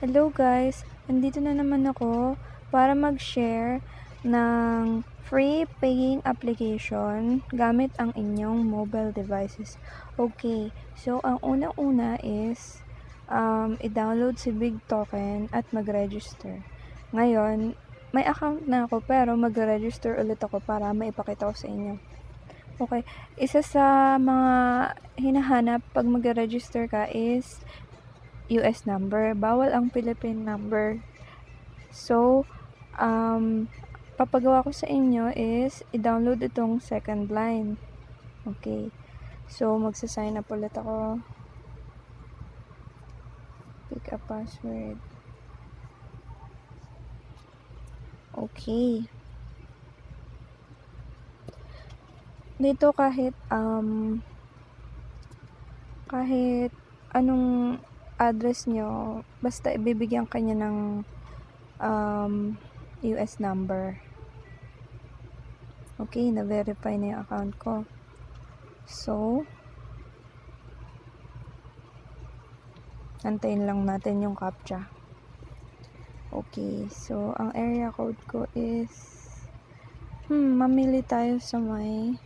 Hello guys! Nandito na naman ako para mag-share ng free paying application gamit ang inyong mobile devices. Okay, so ang unang-una is i-download si Bigtoken at mag-register. Ngayon, may account na ako pero mag-register ulit ako para maipakita ko sa inyo. Okay, isa sa mga hinahanap pag mag-register ka is US number. Bawal ang Philippine number. So, papagawa ko sa inyo is i-download itong second line. Okay. So, magsa-sign up ulit ako. Pick a password. Okay. Dito kahit anong address nyo, basta ibibigyan kanya ng US number. Okay, na-verify na yung account ko. So, antayin lang natin yung CAPTCHA. Okay, so ang area code ko is mamili tayo sa may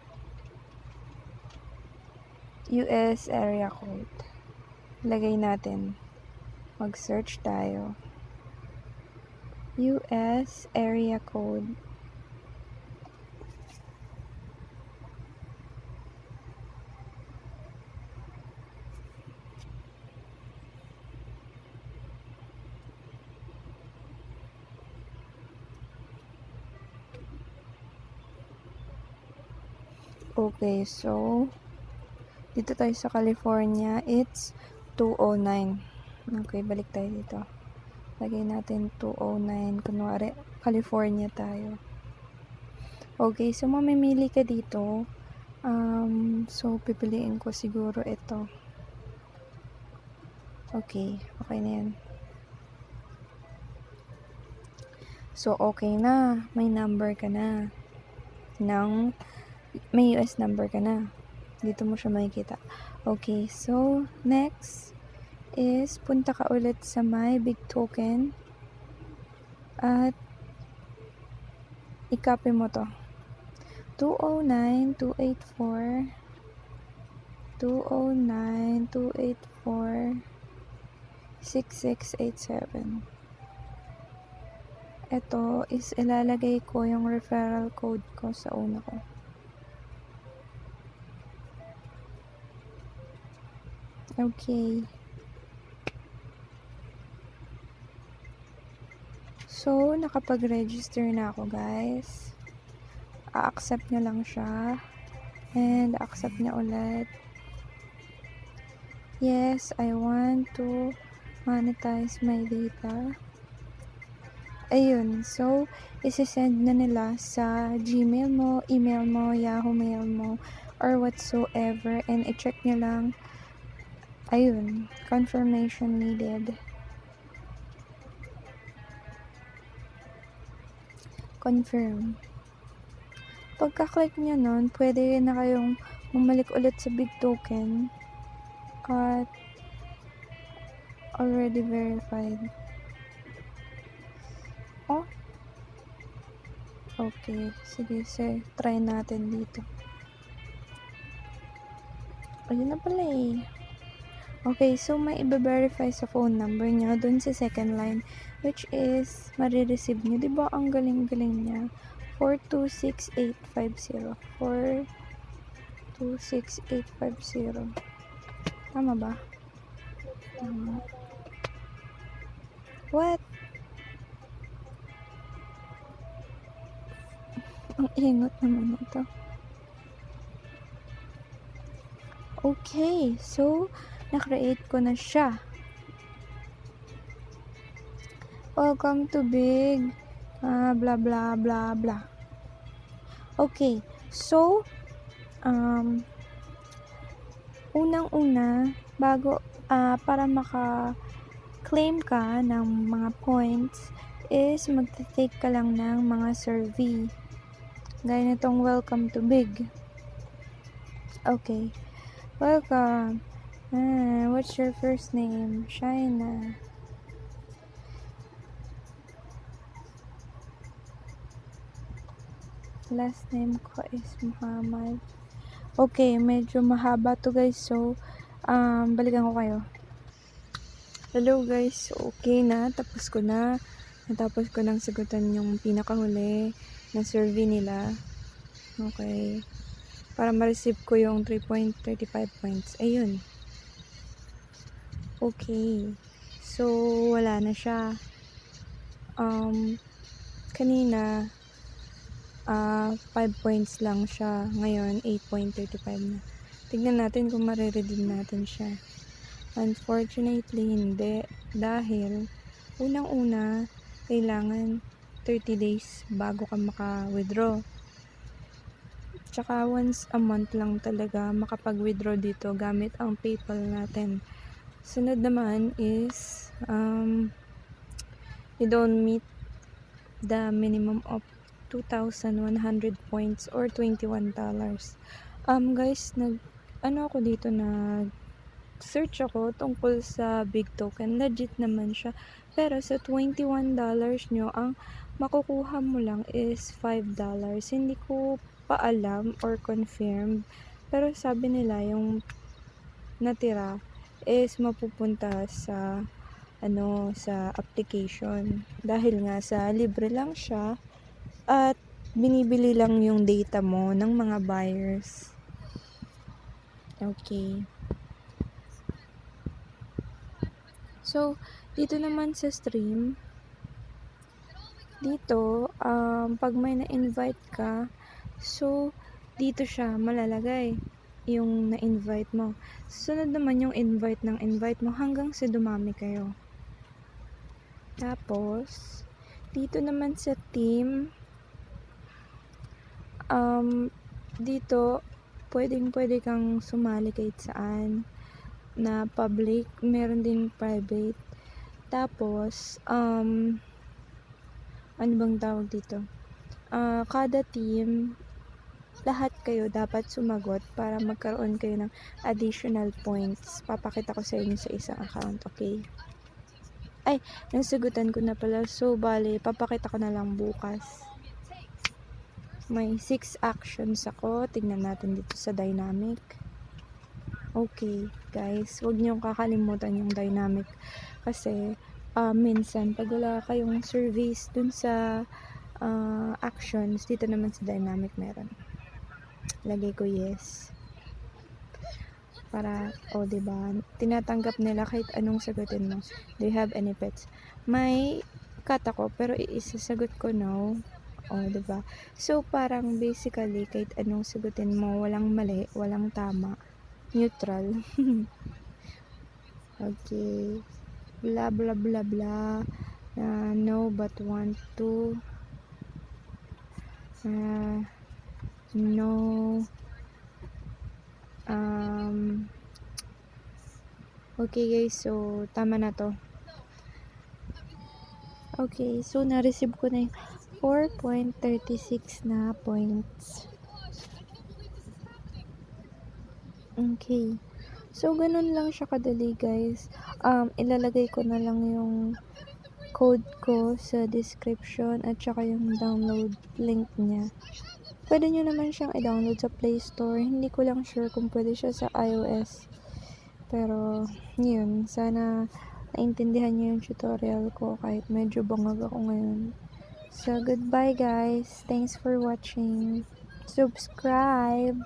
US area code. Lagay natin. Mag-search tayo. US area code. Okay, so dito tayo sa California, it's 209. Okay, balik tayo dito. Lagay natin 209. Kunwari, California tayo. Okay, so mamimili ka dito. So, pipiliin ko siguro ito. Okay, okay na yan. So, okay na. May number ka na. May US number ka na. Dito mo siya makikita. Okay, so next is punta ka ulit sa my Bigtoken at i-copy mo to. 209-284 6687. Ito is ilalagay ko yung referral code ko sa una ko. Okay. So, nakapag-register na ako, guys. A-accept nyo lang siya. And, accept nyo ulit. Yes, I want to monetize my data. Ayun. So, isi-send na nila sa Gmail mo, email mo, Yahoo Mail mo, or whatsoever. And, i-check nyo lang. Ayun, confirmation needed. Confirm. Pagka-click nyo nun, pwede na kayong bumalik ulit sa Bigtoken at already verified. Oh? Okay, sige, try natin dito. Ayun na pala eh. Okay, so may i-verify sa phone number nyo dun sa second line, which is marireceive nyo. Diba ang galing-galing niya? 426850. 426850. Tama ba? Tama. What? Ang ingot naman ito. Okay, so na-create ko na siya. Welcome to Big blah blah blah blah. Okay, so unang-una bago para maka-claim ka ng mga points is magte-take ka lang ng mga survey. Gaya nitong welcome to Big. Okay. Welcome. What's your first name? Shaina. Last name ko is Muhammad. Okay, medyo mahaba to guys. So, balikan ko kayo. Hello guys, okay na. Tapos ko na. Natapos ko nang sagutan yung pinakahuli na survey nila. Okay. Para ma-receive ko yung 3.35 points. Ayun. Okay. So, wala na siya. Kanina, 5 points lang siya. Ngayon, 8.35 na. Tignan natin kung mariredeem natin siya. Unfortunately, hindi. Dahil, unang-una, kailangan 30 days bago ka maka-withdraw. Tsaka once a month lang talaga makapag-withdraw dito gamit ang PayPal natin. Sunod naman is, you don't meet the minimum of 2,100 points or $21. Guys, ako dito, search ako tungkol sa Bigtoken. Legit naman siya. Pero sa $21 nyo, ang makukuha mo lang is $5. Hindi ko pa alam or confirmed. Pero sabi nila yung natira is mapupunta sa sa application. Dahil nga sa libre lang siya at binibili lang yung data mo ng mga buyers. Okay. So, dito naman sa stream, dito, pag may na-invite ka, so, dito siya malalagay yung na-invite mo. Sunod naman yung invite mo hanggang sa dumami kayo. Tapos, dito naman sa team, dito, pwede kang sumali kahit saan na public, meron din private. Tapos, ano bang tawag dito? Kada team, lahat kayo dapat sumagot para magkaroon kayo ng additional points. Papakita ko sa inyo sa isang account, okay? Ay, nasagutan ko na pala. So, bale, papakita ko na lang bukas. May 6 actions ako. Tingnan natin dito sa dynamic. Okay, guys, huwag niyong kakalimutan yung dynamic kasi minsan pag wala kayong surveys dun sa actions, dito naman sa dynamic meron. Lagay ko yes. Para, diba, tinatanggap nila kahit anong sagutin mo. Do you have any pets? May cat ako, pero isasagot ko no. Diba? So, parang basically, kahit anong sagutin mo, walang mali, walang tama. Neutral. Okay. Blah, blah, blah, blah. No, but want to. No. Okay guys, so tama na to. Okay, so na-receive ko na yung 4.36 na points. Okay. So, ganun lang siya kadali guys. Ilalagay ko na lang yung code ko sa description at saka yung download link niya. Pwede nyo naman siyang i-download sa Play Store. Hindi ko lang sure kung pwede siya sa iOS. Pero, yun. Sana naintindihan nyo yung tutorial ko kahit medyo bangag ako ngayon. So, goodbye guys. Thanks for watching. Subscribe!